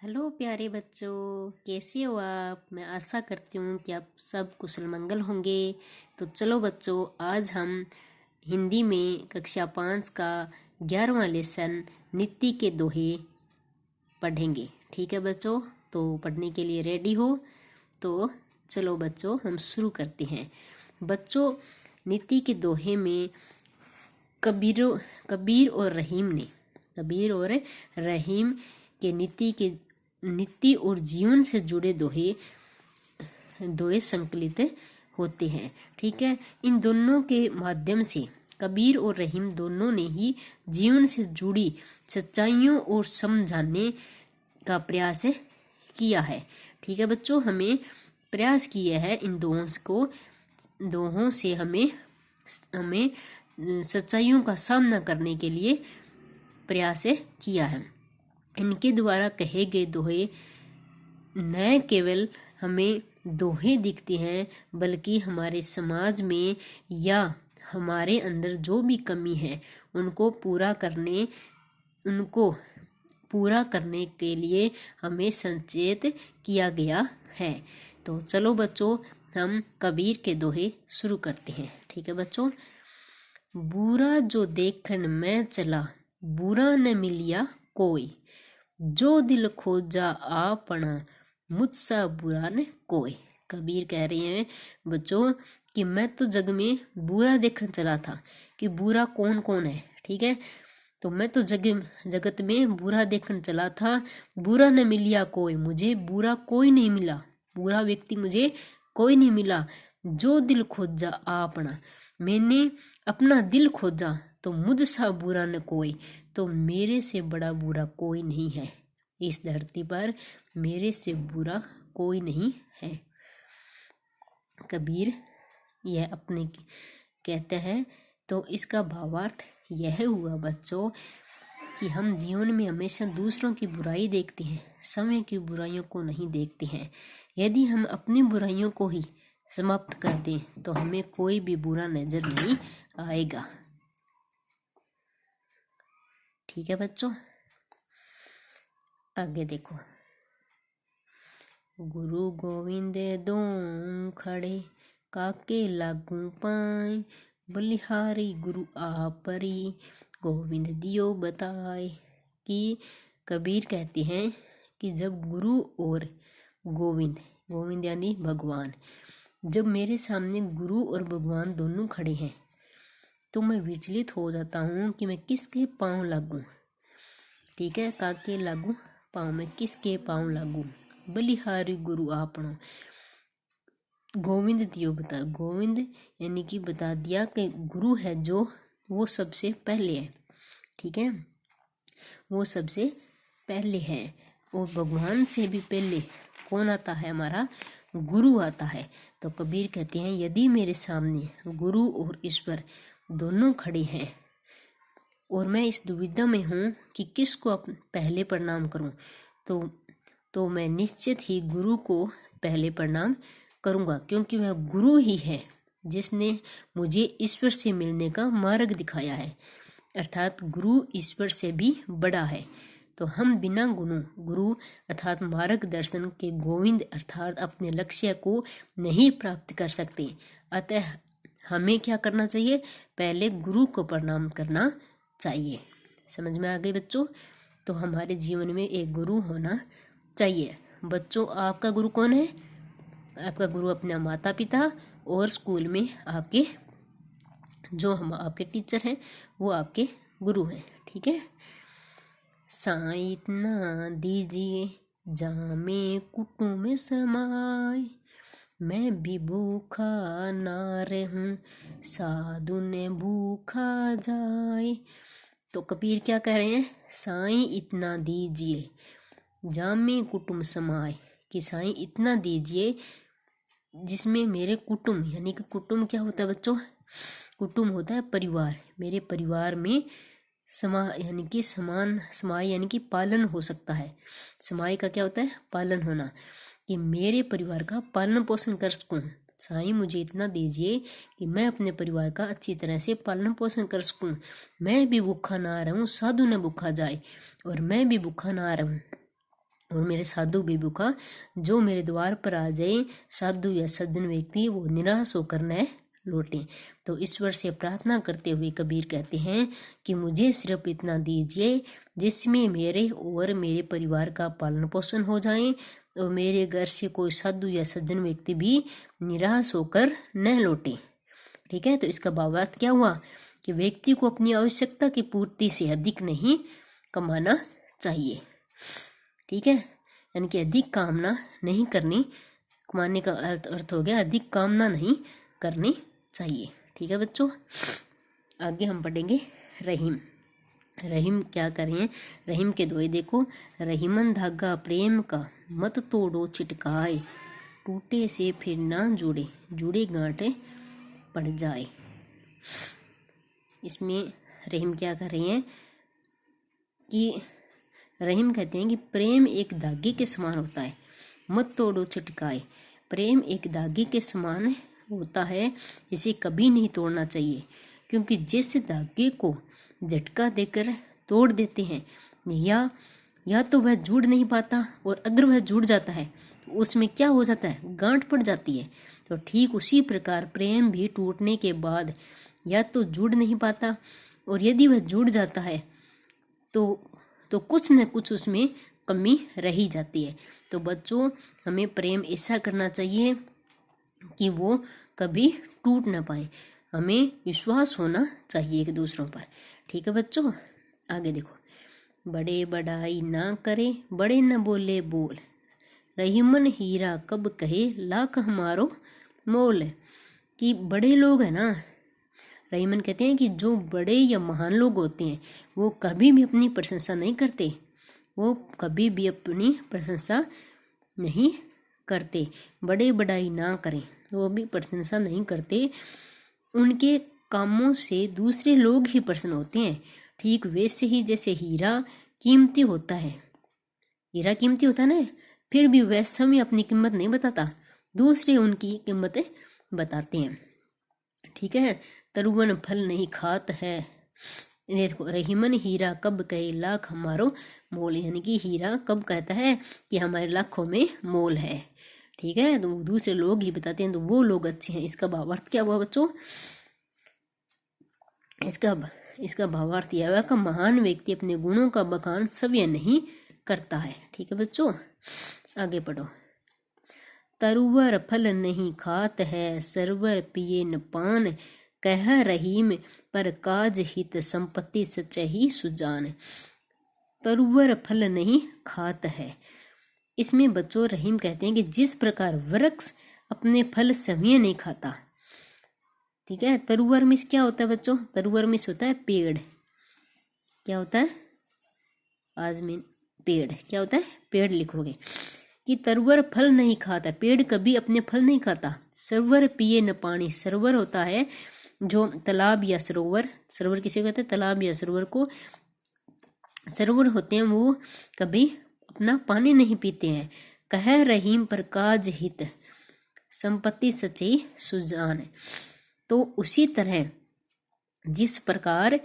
Hello प्यारे बच्चों, कैसे हो आप। मैं आशा करती हूँ कि आप सब कुशल मंगल होंगे। तो चलो बच्चों, आज हम हिंदी में कक्षा 5 का 11वां लेसन नीति के दोहे पढ़ेंगे। ठीक है बच्चों, तो पढ़ने के लिए रेडी हो? तो चलो बच्चों, हम शुरू करते हैं। बच्चों, नीति के दोहे में कबीर और रहीम के नीति और जीवन से जुड़े दोहे संकलित होते हैं। ठीक है, इन दोनों के माध्यम से कबीर और रहीम दोनों ने ही जीवन से जुड़ी सच्चाइयों और समझाने का प्रयास किया है। ठीक है बच्चों, हमें प्रयास किया है इन दोहों से हमें सच्चाइयों का सामना करने के लिए प्रयास किया है। इनके द्वारा कहे गए दोहे न केवल हमें दोहे दिखते हैं, बल्कि हमारे समाज में या हमारे अंदर जो भी कमी है उनको पूरा करने के लिए हमें संचेत किया गया है। तो चलो बच्चों, हम कबीर के दोहे शुरू करते हैं। ठीक है बच्चों। बुरा जो देखन मैं चला, बुरा न मिलिया कोई, जो दिल खोजा आपना, मुझसा बुरा न कोई। कबीर कह रहे हैं बच्चों कि मैं तो जग में बुरा देखने चला था कि बुरा कौन कौन है। ठीक है, तो मैं तो जगत में बुरा देखने चला था, बुरा न मिलिया कोई, मुझे बुरा कोई नहीं मिला, बुरा व्यक्ति मुझे कोई नहीं मिला। जो दिल खोजा आपना, मैंने अपना दिल खोजा तो मुझसा बुरा न कोई, तो मेरे से बड़ा बुरा कोई नहीं है इस धरती पर, मेरे से बुरा कोई नहीं है। कबीर यह अपने कहते हैं। तो इसका भावार्थ यह हुआ बच्चों कि हम जीवन में हमेशा दूसरों की बुराई देखते हैं, समय की बुराइयों को नहीं देखते हैं। यदि हम अपनी बुराइयों को ही समाप्त कर दें तो हमें कोई भी बुरा नजर नहीं आएगा। ठीक है बच्चों, आगे देखो। गुरु गोविंद दों खड़े, काके लागू पाए, बलिहारी गुरु आपरी, गोविंद दियो बताए। कि कबीर कहते हैं कि जब गुरु और गोविंद यानी भगवान, जब मेरे सामने गुरु और भगवान दोनों खड़े हैं तो मैं विचलित हो जाता हूँ कि मैं किसके पाँव लागूं। ठीक है, काके लागू पाँव, में किसके पाँव लागू। बलिहारी गुरु आपनो, गोविंद दियो बता, गोविंद यानी कि बता दिया कि गुरु है जो वो सबसे पहले है। ठीक है, वो सबसे पहले है, और भगवान से भी पहले कौन आता है? हमारा गुरु आता है। तो कबीर कहते हैं यदि मेरे सामने गुरु और ईश्वर दोनों खड़े हैं और मैं इस दुविधा में हूँ कि किसको पहले प्रणाम करूँ, तो मैं निश्चित ही गुरु को पहले प्रणाम करूँगा, क्योंकि वह गुरु ही है जिसने मुझे ईश्वर से मिलने का मार्ग दिखाया है। अर्थात गुरु ईश्वर से भी बड़ा है। तो हम बिना गुरु अर्थात मार्गदर्शन के गोविंद अर्थात अपने लक्ष्य को नहीं प्राप्त कर सकते। अतः हमें क्या करना चाहिए? पहले गुरु को प्रणाम करना चाहिए। समझ में आ गई बच्चों? तो हमारे जीवन में एक गुरु होना चाहिए। बच्चों, आपका गुरु कौन है? आपका गुरु अपना माता पिता, और स्कूल में आपके जो हम आपके टीचर हैं वो आपके गुरु हैं। ठीक है। साईं इतना दीजिए जामे कुटुम समाए, मैं भी भूखा ना रहूं, साधु ने भूखा जाए। तो कबीर क्या कह रहे हैं? साईं इतना दीजिए जामे कुटुम समाए, कि साईं इतना दीजिए जिसमें मेरे कुटुम, यानी कि कुटुम क्या होता है बच्चों? कुटुम होता है परिवार। मेरे परिवार में यानी कि समाय यानी कि पालन हो सकता है। समाय का क्या होता है? पालन होना, कि मेरे परिवार का पालन पोषण कर सकूं। साईं मुझे इतना दीजिए कि मैं अपने परिवार का अच्छी तरह से पालन पोषण कर सकूं। मैं भी भूखा ना रहूं, साधु न भूखा जाए, और मैं भी भूखा ना रहूं। और मेरे साधु बेबू का जो मेरे द्वार पर आ जाए, साधु या सज्जन व्यक्ति, वो निराश होकर न लौटे। तो ईश्वर से प्रार्थना करते हुए कबीर कहते हैं कि मुझे सिर्फ इतना दीजिए जिसमें मेरे और मेरे परिवार का पालन पोषण हो जाए और मेरे घर से कोई साधु या सज्जन व्यक्ति भी निराश होकर न लौटे। ठीक है, तो इसका भावार्थ क्या हुआ कि व्यक्ति को अपनी आवश्यकता की पूर्ति से अधिक नहीं कमाना चाहिए। ठीक है, यानी कि अधिक कामना नहीं करनी, कमाने का अर्थ हो गया अधिक कामना नहीं करनी चाहिए। ठीक है बच्चों, आगे हम पढ़ेंगे रहीम। रहीम क्या करें, रहीम के दोहे देखो। रहीमन धागा प्रेम का मत तोड़ो छिटकाए, टूटे से फिर ना जुड़े, जुड़े गांठे पड़ जाए। इसमें रहीम क्या कर रहे हैं कि रहीम कहते हैं कि प्रेम एक धागे के समान होता है, मत तोड़ो छिटकाए। प्रेम एक धागे के समान होता है, इसे कभी नहीं तोड़ना चाहिए, क्योंकि जिस धागे को झटका देकर तोड़ देते हैं या तो वह जुड़ नहीं पाता, और अगर वह जुड़ जाता है तो उसमें क्या हो जाता है, गांठ पड़ जाती है। तो ठीक उसी प्रकार प्रेम भी टूटने के बाद या तो जुड़ नहीं पाता, और यदि वह जुड़ जाता है तो कुछ न कुछ उसमें कमी रही जाती है। तो बच्चों, हमें प्रेम ऐसा करना चाहिए कि वो कभी टूट ना पाए, हमें विश्वास होना चाहिए एक दूसरों पर। ठीक है बच्चों, आगे देखो। बड़े बड़ाई ना करे, बड़े न बोले बोल, रहीमन हीरा कब कहे, लाख हमारो मोल। कि बड़े लोग हैं ना, रहीमन कहते हैं कि जो बड़े या महान लोग होते हैं वो कभी भी अपनी प्रशंसा नहीं करते, वो कभी भी अपनी प्रशंसा नहीं करते। बड़े बड़ाई ना करें, वो भी प्रशंसा नहीं करते, उनके कामों से दूसरे लोग ही प्रसन्न होते हैं। ठीक वैसे ही जैसे हीरा कीमती होता है, हीरा कीमती होता है ना, फिर भी वह समय अपनी कीमत नहीं बताता, दूसरे उनकी कीमत बताते हैं। ठीक है, तरुवन फल नहीं खात है, देखो रहीमन हीरा कब कहे, लाख हमारो मोल। यानी कि हीरा कब कहता है कि हमारे लाखों में मोल है। ठीक है, तो दूसरे लोग ही बताते हैं, तो वो लोग अच्छे हैं। इसका भावार्थ क्या हुआ बच्चों, इसका भावार्थ यह हुआ कि महान व्यक्ति अपने गुणों का बखान सवय नहीं करता है। ठीक है बच्चों, आगे पढ़ो। तरुवर फल नहीं खात है, सरवर पिए न पान, कह रहीम पर काज हित, संपत्ति सचही सुजान। तरुवर फल नहीं खात है, इसमें बच्चों रहीम कहते हैं कि जिस प्रकार वृक्ष अपने फल समय नहीं खाता। ठीक है, तरुवर मिस क्या होता है बच्चों, तरुवर मिस होता है पेड़। क्या होता है, आज में पेड़ क्या होता है, पेड़ लिखोगे कि तरुवर फल नहीं खाता, पेड़ कभी अपने फल नहीं खाता। सरवर पिए न पानी, सरवर होता है जो तालाब या सरोवर, सरोवर किसे कहते हैं, तालाब या सरोवर को सरोवर होते हैं, वो कभी अपना पानी नहीं पीते हैं। कह रहीम पर काज हित, संपत्ति सच्ची सुजान। तो उसी तरह जिस प्रकार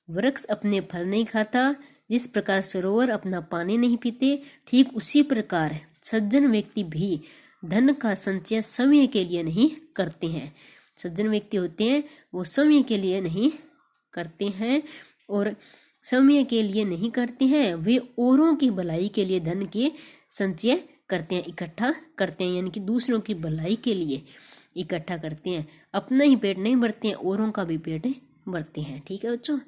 वृक्ष अपने फल नहीं खाता, जिस प्रकार सरोवर अपना पानी नहीं पीते, ठीक उसी प्रकार सज्जन व्यक्ति भी धन का संचय समय के लिए नहीं करते हैं। सज्जन व्यक्ति होते हैं वो समय के लिए नहीं करते हैं, और समय के लिए नहीं करते हैं, वे औरों की भलाई के लिए धन के संचय करते हैं, इकट्ठा करते हैं, यानी कि दूसरों की भलाई के लिए इकट्ठा करते हैं। अपना ही पेट नहीं भरते हैं, औरों का भी पेट भरते हैं। ठीक है बच्चों,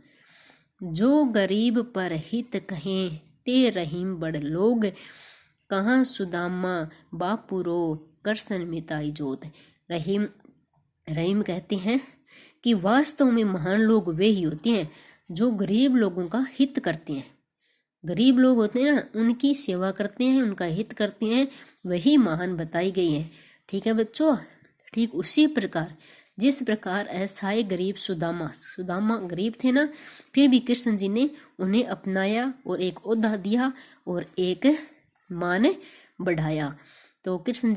जो गरीब पर हित कहें, ते रहीम बड़ लोग, कहाँ सुदामा बापुरो, करसन मिताई जोत। रहीम कहते हैं कि वास्तव में महान लोग वे ही होते हैं जो गरीब लोगों का हित करते हैं। गरीब लोग होते हैं ना, उनकी सेवा करते हैं, उनका हित करते हैं, वही महान बताई गई है। ठीक है बच्चों, ठीक उसी प्रकार जिस प्रकार ऐसाए गरीब सुदामा गरीब थे ना, फिर भी कृष्ण जी ने उन्हें अपनाया और एक ओहदा दिया और एक मान बढ़ाया। तो कृष्ण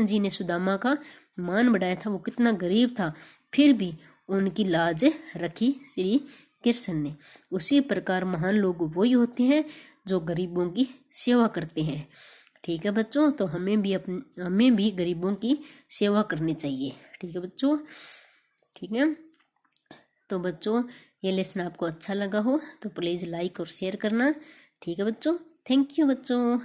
जी ने सुदामा का मान बढ़ाया था। वो कितना गरीब था, फिर भी उनकी लाज रखी श्री कृष्ण ने। उसी प्रकार महान लोग वही होते हैं जो गरीबों की सेवा करते हैं। ठीक है बच्चों, तो हमें भी गरीबों की सेवा करनी चाहिए। ठीक है बच्चों, ठीक है। तो बच्चों ये लेसन आपको अच्छा लगा हो तो प्लीज़ लाइक और शेयर करना। ठीक है बच्चों, थैंक यू बच्चों।